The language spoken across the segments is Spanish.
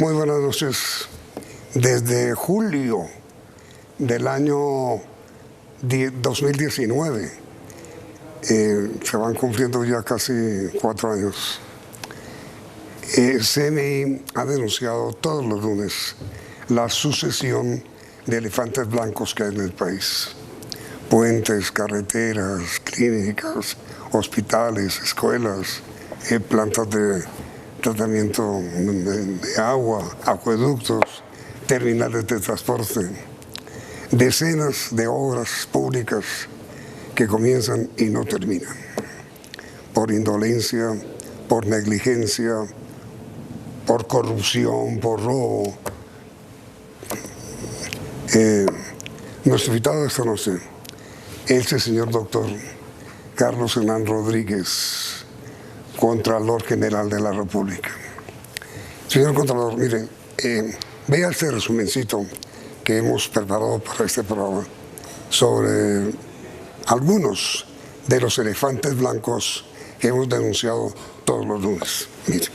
Muy buenas noches. Desde julio del año 2019, se van cumpliendo ya casi 4 años, CNI ha denunciado todos los lunes la sucesión de elefantes blancos que hay en el país. Puentes, carreteras, clínicas, hospitales, escuelas, plantas de tratamiento de agua, acueductos, terminales de transporte, decenas de obras públicas que comienzan y no terminan, por indolencia, por negligencia, por corrupción, por robo. Nuestro invitado esta noche es el señor doctor Carlos Hernán Rodríguez, Contralor General de la República. Señor Contralor, mire, vea este resumencito que hemos preparado para este programa sobre algunos de los elefantes blancos que hemos denunciado todos los lunes. Mire.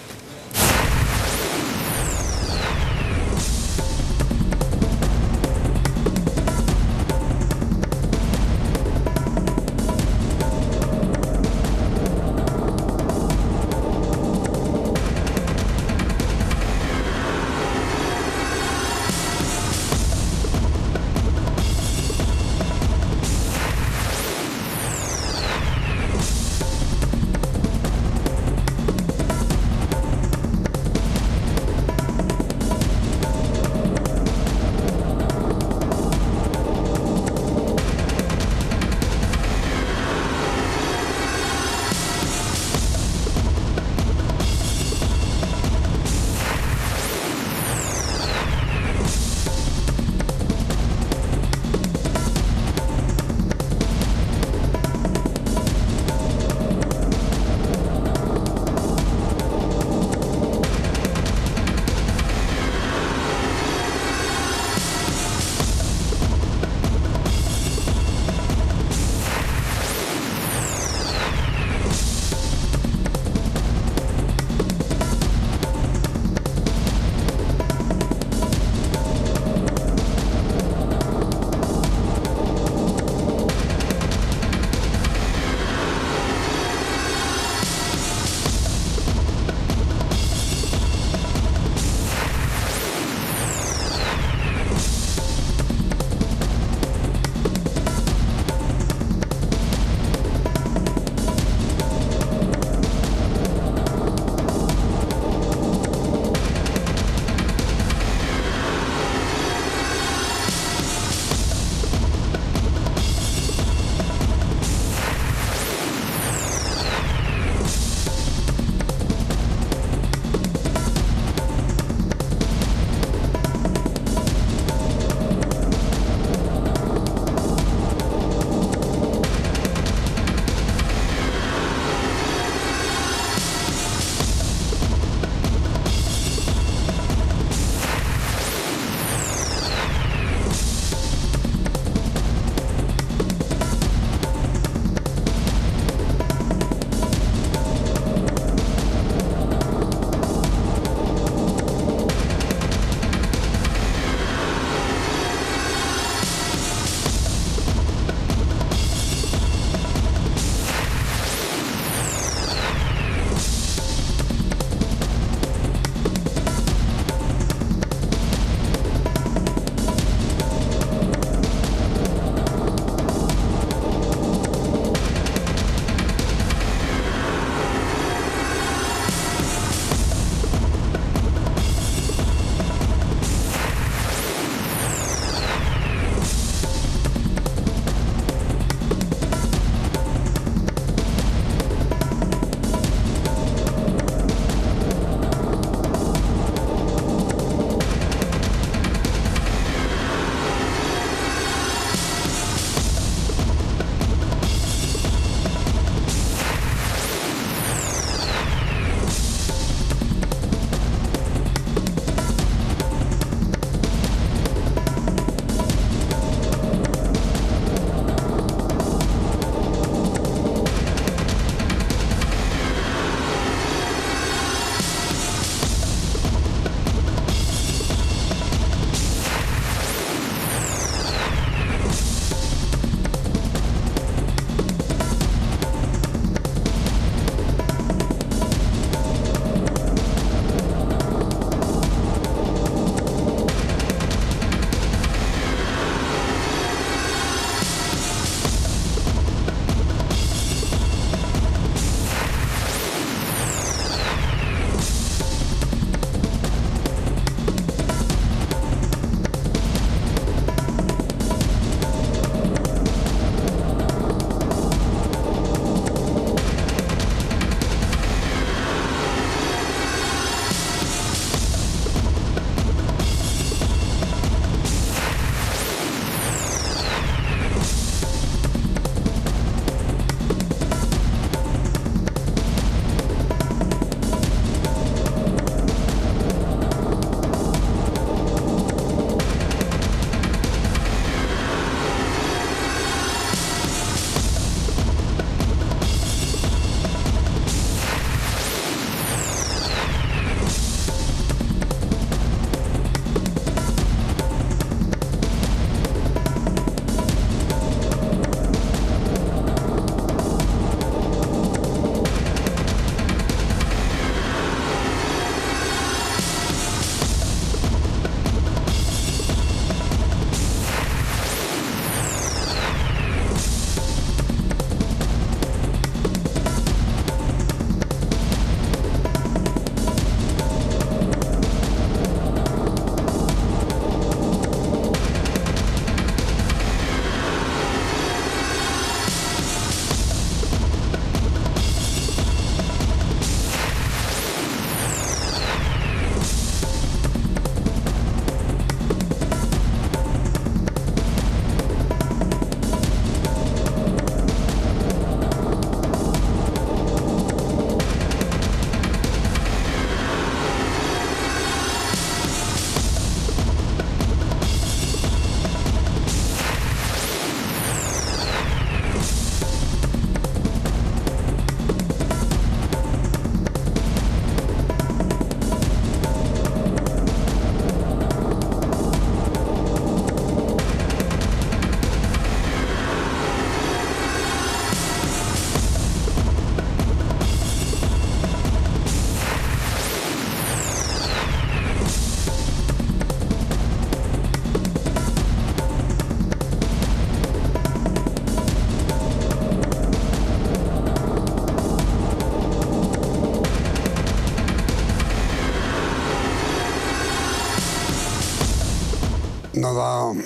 no da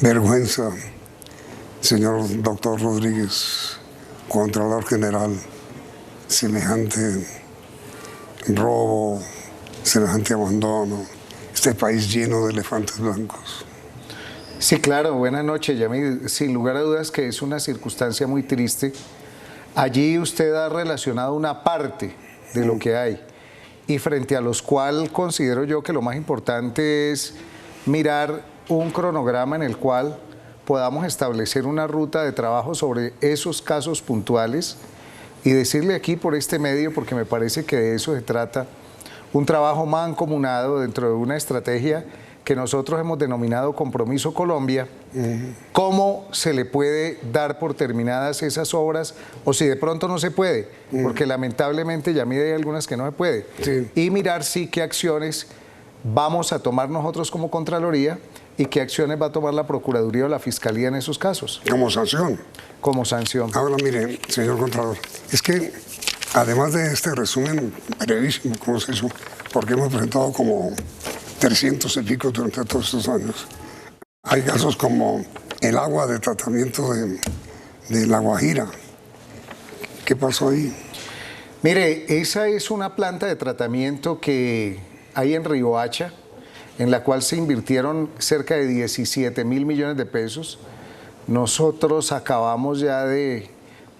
vergüenza, señor doctor Rodríguez, Contralor General, semejante robo, semejante abandono, este país lleno de elefantes blancos? Sí, claro, buenas noches, Yamid. Sin lugar a dudas que es una circunstancia muy triste. Allí usted ha relacionado una parte de lo que hay y frente a los cuales considero yo que lo más importante es mirar un cronograma en el cual podamos establecer una ruta de trabajo sobre esos casos puntuales y decirle aquí por este medio, porque me parece que de eso se trata, un trabajo mancomunado dentro de una estrategia que nosotros hemos denominado Compromiso Colombia, cómo se le puede dar por terminadas esas obras o si de pronto no se puede, porque lamentablemente ya hay algunas que no se puede, y mirar sí qué acciones vamos a tomar nosotros como Contraloría y qué acciones va a tomar la Procuraduría o la Fiscalía en esos casos. Como sanción. Como sanción. Ahora mire, señor Contralor, es que además de este resumen brevísimo, como se hizo, porque hemos presentado como 300 y pico durante todos estos años, hay casos como el agua de tratamiento de La Guajira. ¿Qué pasó ahí? Mire, esa es una planta de tratamiento que hay en Riohacha, en la cual se invirtieron cerca de 17.000 millones de pesos. Nosotros acabamos ya de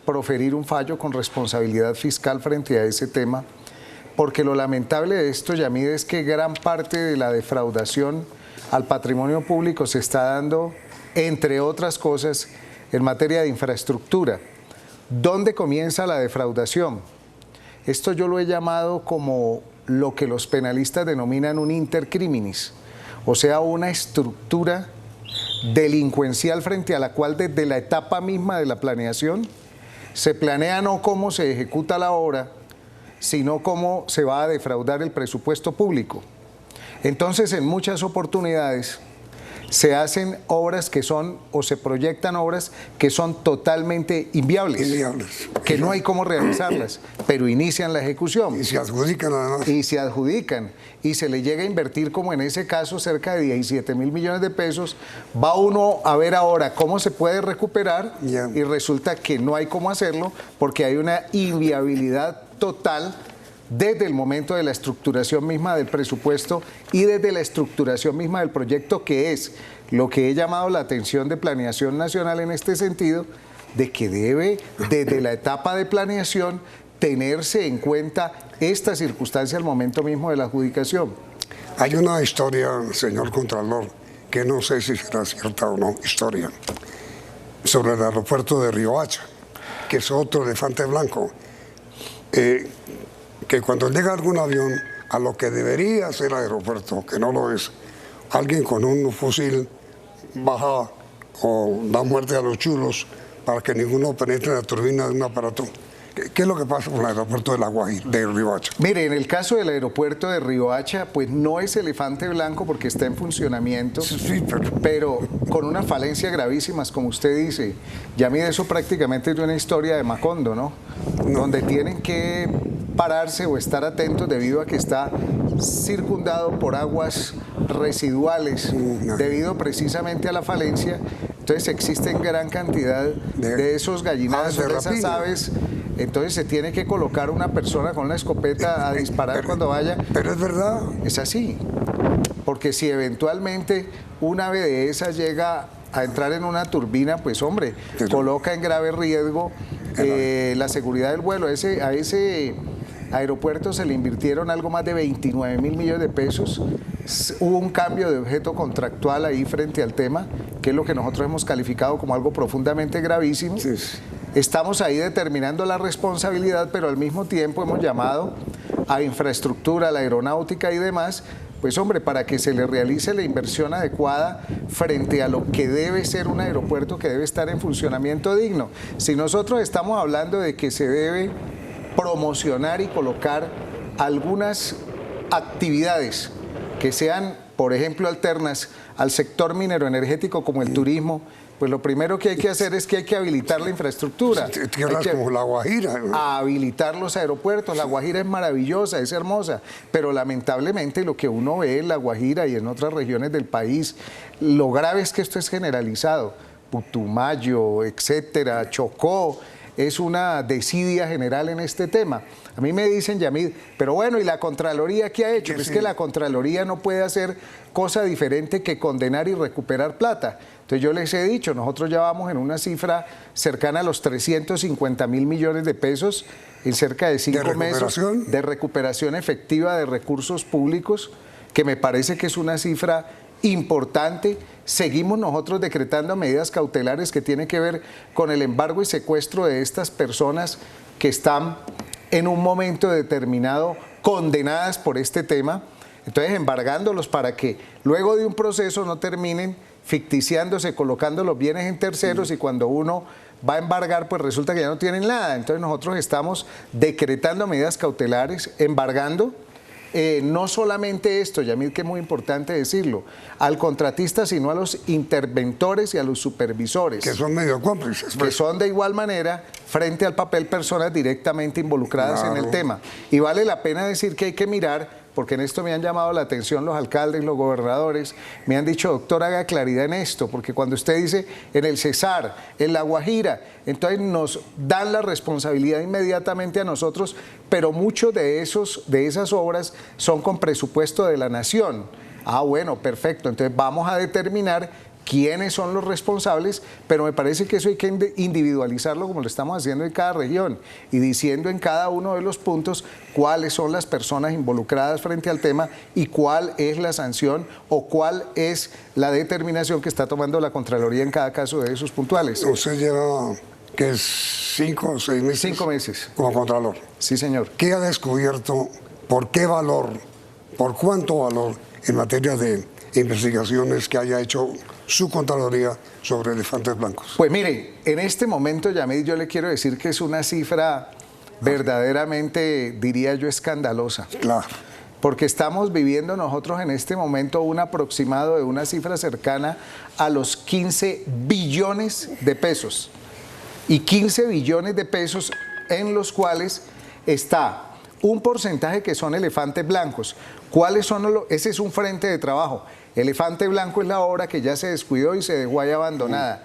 proferir un fallo con responsabilidad fiscal frente a ese tema, porque lo lamentable de esto, Yamid, es que gran parte de la defraudación al patrimonio público se está dando, entre otras cosas, en materia de infraestructura. ¿Dónde comienza la defraudación? Esto yo lo he llamado como lo que los penalistas denominan un intercriminis, o sea, una estructura delincuencial frente a la cual desde la etapa misma de la planeación se planea no cómo se ejecuta la obra, sino cómo se va a defraudar el presupuesto público. Entonces, en muchas oportunidades se hacen obras que son, o se proyectan obras que son totalmente inviables, que no hay cómo realizarlas, pero inician la ejecución. Y se adjudican además. Y se adjudican, y se le llega a invertir, como en ese caso, cerca de 17.000 millones de pesos. Va uno a ver ahora cómo se puede recuperar, y resulta que no hay cómo hacerlo, porque hay una inviabilidad total desde el momento de la estructuración misma del presupuesto y desde la estructuración misma del proyecto, que es lo que he llamado la atención de Planeación Nacional en este sentido, de que debe, desde la etapa de planeación, tenerse en cuenta esta circunstancia al momento mismo de la adjudicación. Hay una historia, señor Contralor, que no sé si será cierta o no, historia, sobre el aeropuerto de Riohacha, que es otro elefante blanco. Que cuando llega algún avión a lo que debería ser aeropuerto, que no lo es, alguien con un fusil baja o da muerte a los chulos para que ninguno penetre en la turbina de un aparato. ¿Qué es lo que pasa con el aeropuerto de La Guajira, de Riohacha? Mire, en el caso del aeropuerto de Riohacha, pues no es elefante blanco porque está en funcionamiento, sí, pero con unas falencias gravísimas, como usted dice. Ya mire, eso prácticamente es una historia de Macondo, ¿no? Donde tienen que pararse o estar atentos debido a que está circundado por aguas residuales, debido precisamente a la falencia. Entonces existen gran cantidad de esos gallinados, de esas aves. Entonces se tiene que colocar una persona con una escopeta a disparar cuando vaya. Pero es verdad. Es así. Porque si eventualmente un ave de esas llega a entrar en una turbina, pues hombre, coloca en grave riesgo la seguridad del vuelo. A ese aeropuerto se le invirtieron algo más de 29.000 millones de pesos. Hubo un cambio de objeto contractual ahí frente al tema, que es lo que nosotros hemos calificado como algo profundamente gravísimo. Sí. Estamos ahí determinando la responsabilidad, pero al mismo tiempo hemos llamado a infraestructura, a la aeronáutica y demás, pues hombre, para que se le realice la inversión adecuada frente a lo que debe ser un aeropuerto que debe estar en funcionamiento digno. Si nosotros estamos hablando de que se debe promocionar y colocar algunas actividades que sean, por ejemplo, alternas al sector minero energético como el turismo, pues lo primero que hay que hacer es que hay que habilitar la infraestructura. Tierras como La Guajira. Habilitar los aeropuertos. La Guajira es maravillosa, es hermosa, pero lamentablemente lo que uno ve en La Guajira y en otras regiones del país, lo grave es que esto es generalizado. Putumayo, etcétera, Chocó, es una desidia general en este tema. A mí me dicen, Yamid, pero bueno, ¿y la Contraloría qué ha hecho? Es que la Contraloría no puede hacer cosa diferente que condenar y recuperar plata. Entonces yo les he dicho, nosotros ya vamos en una cifra cercana a los 350.000 millones de pesos en cerca de 5 meses de recuperación efectiva de recursos públicos, que me parece que es una cifra importante. Seguimos nosotros decretando medidas cautelares que tienen que ver con el embargo y secuestro de estas personas que están en un momento determinado condenadas por este tema. Entonces, embargándolos para que luego de un proceso no terminen ficticiándose, colocando los bienes en terceros y cuando uno va a embargar, pues resulta que ya no tienen nada. Entonces, nosotros estamos decretando medidas cautelares, embargando. No solamente esto, Yamid, que es muy importante decirlo, al contratista, sino a los interventores y a los supervisores. Que son medio cómplices. Que son de igual manera, frente al papel, personas directamente involucradas en el tema. Y vale la pena decir que hay que mirar, porque en esto me han llamado la atención los alcaldes, los gobernadores, me han dicho, doctor, haga claridad en esto, porque cuando usted dice en el Cesar, en La Guajira, entonces nos dan la responsabilidad inmediatamente a nosotros, pero muchos de esas obras son con presupuesto de la nación. Ah, bueno, perfecto, entonces vamos a determinar quiénes son los responsables, pero me parece que eso hay que individualizarlo como lo estamos haciendo en cada región y diciendo en cada uno de los puntos cuáles son las personas involucradas frente al tema y cuál es la sanción o cuál es la determinación que está tomando la Contraloría en cada caso de esos puntuales. Usted lleva, ¿qué es? 5 o 6 meses. 5 meses. Como Contralor. Sí, señor. ¿Qué ha descubierto? ¿Por qué valor? ¿Por cuánto valor en materia de investigaciones que haya hecho su Contraloría sobre elefantes blancos? Pues mire, en este momento, Yamid, yo le quiero decir que es una cifra verdaderamente, diría yo, escandalosa. Claro. Porque estamos viviendo nosotros en este momento un aproximado de una cifra cercana a los 15 billones de pesos. Y 15 billones de pesos en los cuales está un porcentaje que son elefantes blancos. ¿Cuáles son los? Ese es un frente de trabajo. Elefante blanco es la obra que ya se descuidó y se dejó ahí abandonada.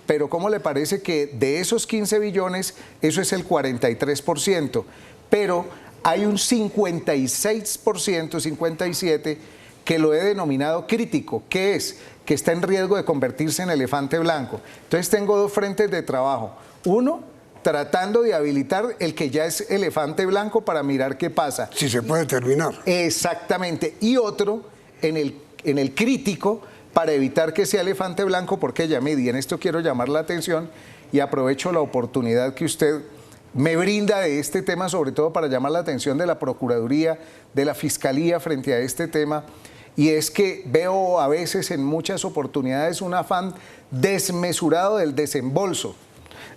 Pero ¿cómo le parece que de esos 15 billones, eso es el 43%? Pero hay un 56%, 57%, que lo he denominado crítico. ¿Qué es? Que está en riesgo de convertirse en elefante blanco. Entonces tengo dos frentes de trabajo. Uno, tratando de habilitar el que ya es elefante blanco para mirar qué pasa. Si se puede terminar. Exactamente. Y otro, en el crítico, para evitar que sea elefante blanco, porque Yamid, y en esto quiero llamar la atención y aprovecho la oportunidad que usted me brinda de este tema, sobre todo para llamar la atención de la Procuraduría, de la Fiscalía frente a este tema, y es que veo a veces en muchas oportunidades un afán desmesurado del desembolso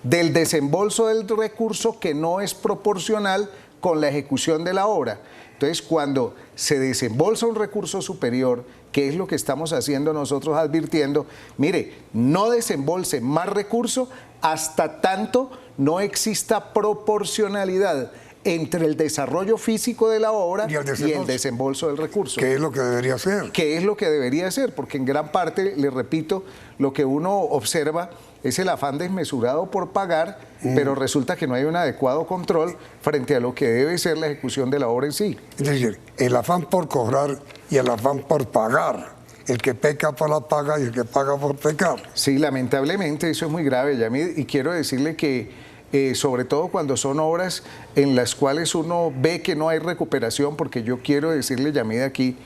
del recurso que no es proporcional con la ejecución de la obra. Entonces, cuando se desembolsa un recurso superior, que es lo que estamos haciendo nosotros advirtiendo, mire, no desembolse más recurso hasta tanto no exista proporcionalidad entre el desarrollo físico de la obra y el desembolso del recurso. ¿Qué es lo que debería hacer? ¿Qué es lo que debería hacer? Porque en gran parte, le repito, lo que uno observa es el afán desmesurado por pagar, pero resulta que no hay un adecuado control frente a lo que debe ser la ejecución de la obra en sí. Es decir, el afán por cobrar y el afán por pagar. El que peca por la paga y el que paga por pecar. Sí, lamentablemente eso es muy grave, Yamid, y quiero decirle que sobre todo cuando son obras en las cuales uno ve que no hay recuperación, porque yo quiero decirle, Yamid, aquí,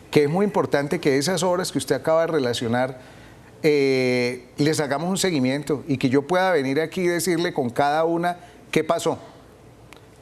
que es muy importante que esas obras que usted acaba de relacionar, les hagamos un seguimiento y que yo pueda venir aquí y decirle con cada una qué pasó,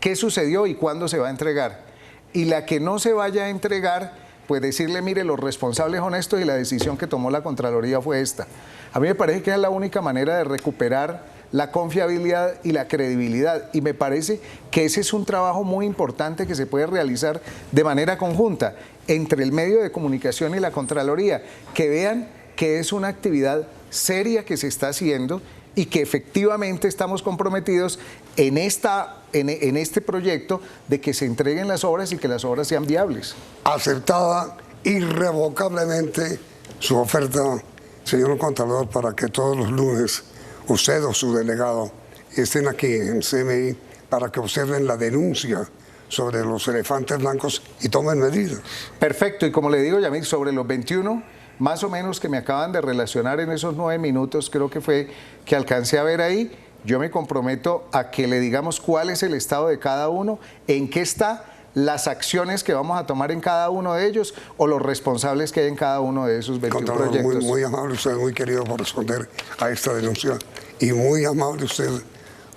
qué sucedió y cuándo se va a entregar. Y la que no se vaya a entregar, pues decirle, mire, los responsables honestos y la decisión que tomó la Contraloría fue esta. A mí me parece que es la única manera de recuperar la confiabilidad y la credibilidad, y me parece que ese es un trabajo muy importante que se puede realizar de manera conjunta entre el medio de comunicación y la Contraloría, que vean que es una actividad seria que se está haciendo y que efectivamente estamos comprometidos en este proyecto de que se entreguen las obras y que las obras sean viables. Aceptada irrevocablemente su oferta, señor Contralor, para que todos los lunes usted o su delegado estén aquí en CMI para que observen la denuncia sobre los elefantes blancos y tomen medidas. Perfecto, y como le digo, Yamil, sobre los 21, más o menos que me acaban de relacionar en esos 9 minutos, creo que fue que alcancé a ver ahí, yo me comprometo a que le digamos cuál es el estado de cada uno, en qué está, las acciones que vamos a tomar en cada uno de ellos o los responsables que hay en cada uno de esos 21 Contralor, proyectos. muy amable usted, muy querido por responder a esta denuncia y muy amable usted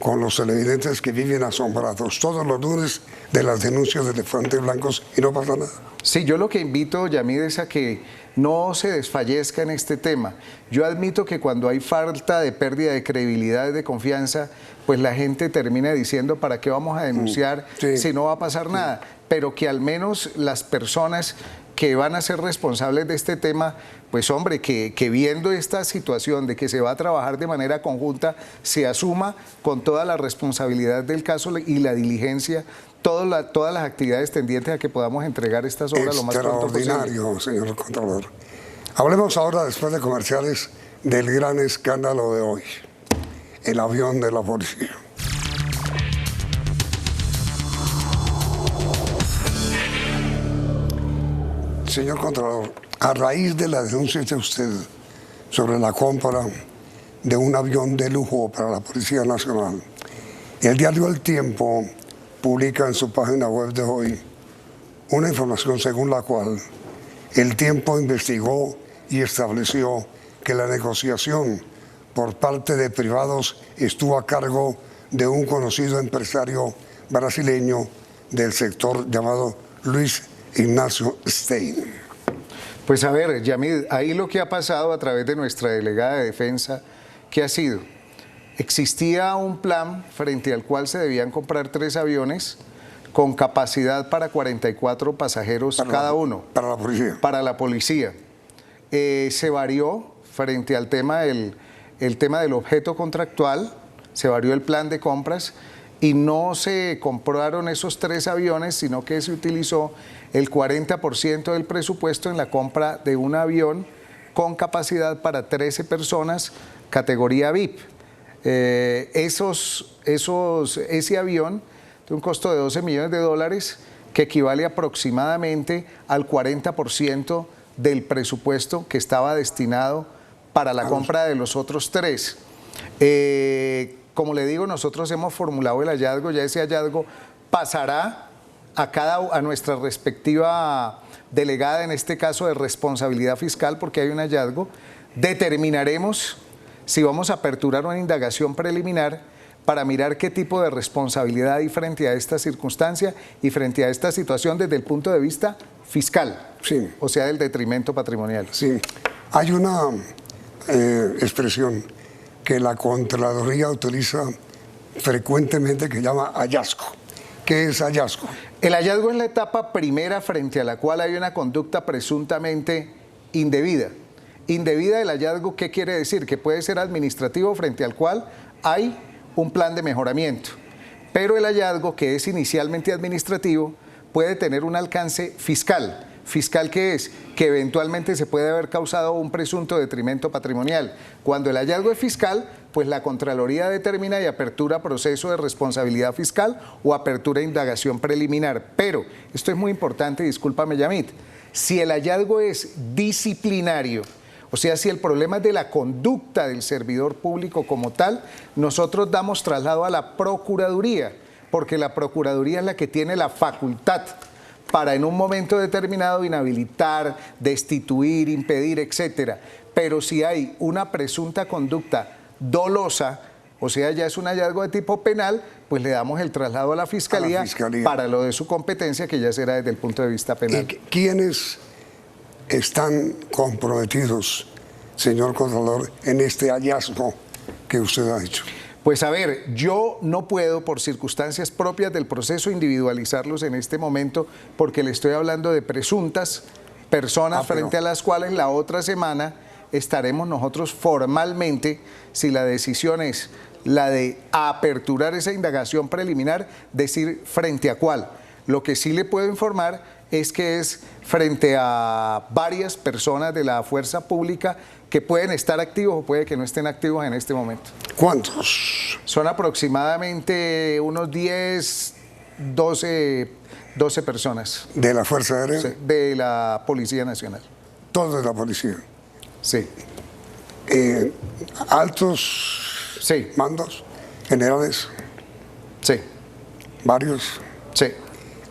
con los televidentes que viven asombrados todos los lunes de las denuncias de elefantes blancos y no pasa nada. Sí, yo lo que invito, Yamid, es a que no se desfallezca en este tema. Yo admito que cuando hay falta de pérdida de credibilidad, de confianza, pues la gente termina diciendo ¿para qué vamos a denunciar si no va a pasar nada? Pero que al menos las personas que van a ser responsables de este tema, pues hombre, que viendo esta situación de que se va a trabajar de manera conjunta, se asuma con toda la responsabilidad del caso y la diligencia, todas las actividades tendientes a que podamos entregar estas obras lo más pronto posible. Extraordinario, señor Contralor. Hablemos ahora, después de comerciales, del gran escándalo de hoy, el avión de la policía. Señor Contralor, a raíz de la denuncia de usted sobre la compra de un avión de lujo para la Policía Nacional, el diario El Tiempo publica en su página web de hoy una información según la cual El Tiempo investigó y estableció que la negociación por parte de privados estuvo a cargo de un conocido empresario brasileño del sector llamado Luis Ignacio Stein. Pues a ver, Yamid, ahí lo que ha pasado a través de nuestra delegada de defensa, ¿qué ha sido? Existía un plan frente al cual se debían comprar 3 aviones con capacidad para 44 pasajeros cada uno. Para la policía. Para la policía. Se varió frente al tema, el tema del objeto contractual, se varió el plan de compras y no se compraron esos 3 aviones, sino que se utilizó el 40% del presupuesto en la compra de un avión con capacidad para 13 personas, categoría VIP. Ese avión de un costo de $12 millones, que equivale aproximadamente al 40% del presupuesto que estaba destinado para la compra de los otros 3. Como le digo, nosotros hemos formulado el hallazgo, ya ese hallazgo pasará a nuestra respectiva delegada, en este caso de responsabilidad fiscal, porque hay un hallazgo. Determinaremos si vamos a aperturar una indagación preliminar para mirar qué tipo de responsabilidad hay frente a esta circunstancia y frente a esta situación desde el punto de vista fiscal, sí, o sea, del detrimento patrimonial. Sí, hay una expresión que la Contraloría utiliza frecuentemente que llama hallazgo. ¿Qué es hallazgo? El hallazgo es la etapa primera frente a la cual hay una conducta presuntamente indebida. Indebida el hallazgo, ¿qué quiere decir? Que puede ser administrativo frente al cual hay un plan de mejoramiento. Pero el hallazgo, que es inicialmente administrativo, puede tener un alcance fiscal. ¿Fiscal qué es? Que eventualmente se puede haber causado un presunto detrimento patrimonial. Cuando el hallazgo es fiscal, pues la Contraloría determina y apertura proceso de responsabilidad fiscal o apertura de indagación preliminar. Pero, esto es muy importante, discúlpame, Yamid, si el hallazgo es disciplinario, o sea, si el problema es de la conducta del servidor público como tal, nosotros damos traslado a la Procuraduría, porque la Procuraduría es la que tiene la facultad para en un momento determinado inhabilitar, destituir, impedir, etcétera. Pero si hay una presunta conducta dolosa, o sea, ya es un hallazgo de tipo penal, pues le damos el traslado a la Fiscalía, para lo de su competencia, que ya será desde el punto de vista penal. ¿Y quiénes están comprometidos, señor Contralor, en este hallazgo que usted ha hecho? Pues a ver, yo no puedo, por circunstancias propias del proceso, individualizarlos en este momento, porque le estoy hablando de presuntas personas frente a las cuales la otra semana estaremos nosotros formalmente, si la decisión es la de aperturar esa indagación preliminar, decir frente a cuál. Lo que sí le puedo informar es que es frente a varias personas de la fuerza pública que pueden estar activos o puede que no estén activos en este momento. ¿Cuántos? Son aproximadamente unos 10, 12 personas. ¿De la Fuerza Aérea? Sí, de la Policía Nacional. Todos de la policía. Sí. Altos Sí. mandos, generales, Sí. varios, Sí.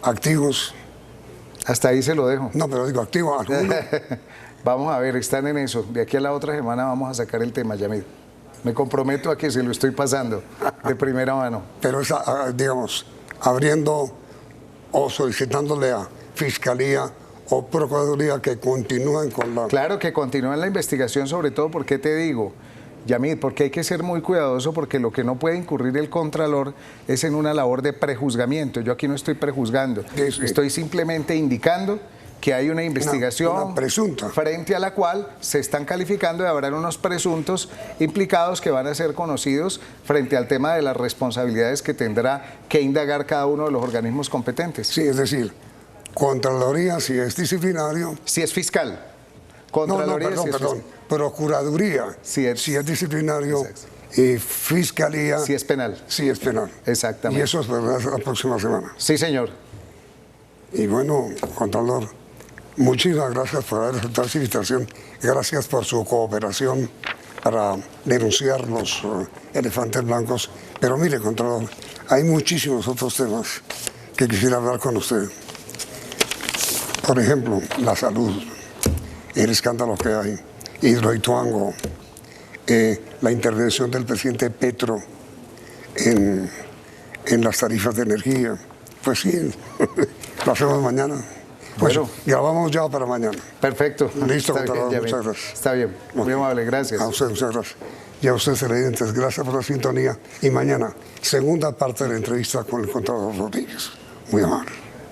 activos. Hasta ahí se lo dejo. No, pero digo activos, algunos. Vamos a ver, están en eso. De aquí a la otra semana vamos a sacar el tema, Yamid. Me comprometo a que se lo estoy pasando de primera mano. Pero esa, digamos, abriendo o solicitándole a Fiscalía o Procuraduría que continúen con la... Claro que continúen la investigación, sobre todo porque te digo, Yamid, porque hay que ser muy cuidadoso porque lo que no puede incurrir el Contralor es en una labor de prejuzgamiento. Yo aquí no estoy prejuzgando, Sí. estoy simplemente indicando que hay una investigación una presunta, frente a la cual se están calificando y habrán unos presuntos implicados que van a ser conocidos frente al tema de las responsabilidades que tendrá que indagar cada uno de los organismos competentes. sí, es decir, Contraloría si es disciplinario. Si es fiscal, No, Contraloría si es perdón. fiscal. Procuraduría Si es- disciplinario. Exacto. Y Fiscalía Si es penal. si es penal. Exactamente. Y eso es verdad la próxima semana. Sí, señor. Y bueno, Contralor, muchísimas gracias por haber aceptado esta invitación. Gracias por su cooperación para denunciar los elefantes blancos. Pero mire, Contralor, hay muchísimos otros temas que quisiera hablar con usted. Por ejemplo, la salud, el escándalo que hay, Hidroituango, la intervención del presidente Petro en las tarifas de energía. Pues sí, lo hacemos mañana. Pues Bueno. grabamos ya para mañana. Perfecto. Listo, Está bien, Contralor, Yamid. muchas gracias. Está bien. Muy amable, gracias. A usted, muchas gracias. Y a ustedes, televidentes, gracias por la sintonía. Y mañana, segunda parte de la entrevista con el Contralor Rodríguez. Muy amable.